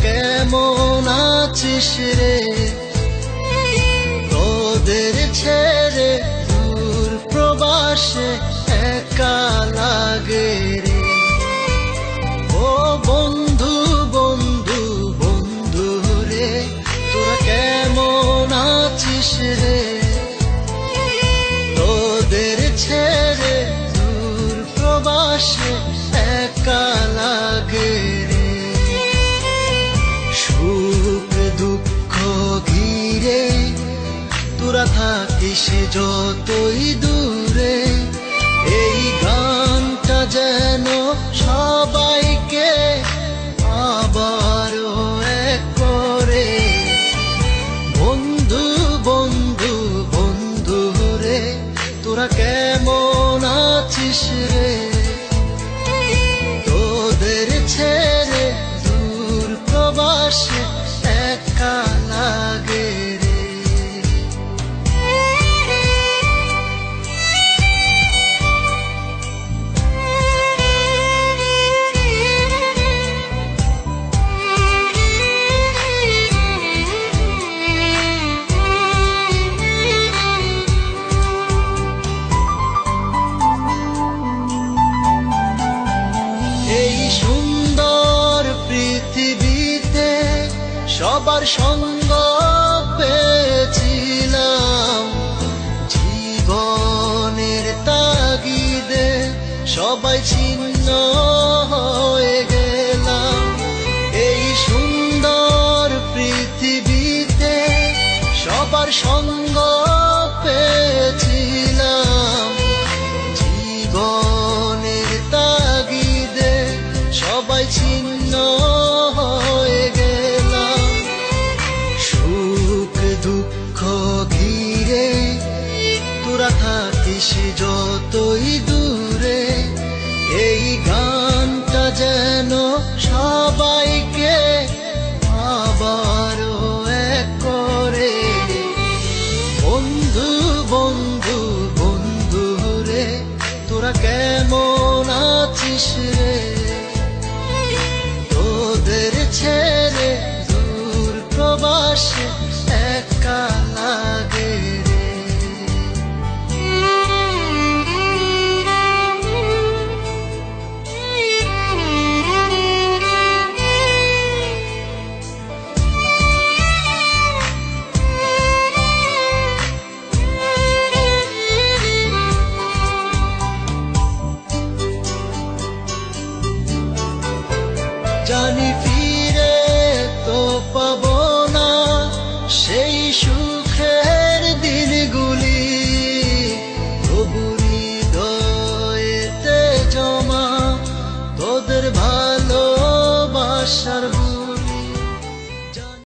কেমন আছিস রে? তোদের ছেড়ে দূর প্রবাসে একা লাগে রে। ও বন্ধু বন্ধু বন্ধু রে, তোরা কেমন আছিস রে? তোদের ছেড়ে দূর প্রবাসে একা লাগে রে। সুখ দুঃখ ঘিরে তোরা থাকিস যতই দূরে, এই গানটা যেন সবাইকে আবারও এক করে। বন্ধু বন্ধু বন্ধু রে, তোরা কেমন আছিস রে? তোদের ছেড়ে দূর প্রবাসে একা লাগে রে। এই সুন্দর পৃথিবীতে সবার সঙ্গ পেয়েছিলাম, জীবনের তাগিদে সবাই ছিন্ন হয়ে গেলাম। এই সুন্দর পৃথিবীতে সবার সঙ্গ পেয়েছিলাম, জীবনের তাগিদে সবাই ছিন্ন হয়ে গেলাম। সুখ দুঃখ ঘিরে তোরা থাকিস যতই দূরে, এই গানটা যেন সবাইকে আবারও এক করে। বন্ধু বন্ধু বন্ধু রে, তোরা কেমন আছিস রে? তোদের ছেড়ে দূর প্রবাসে একা লাগে রে। জানি ফিরে তো পাব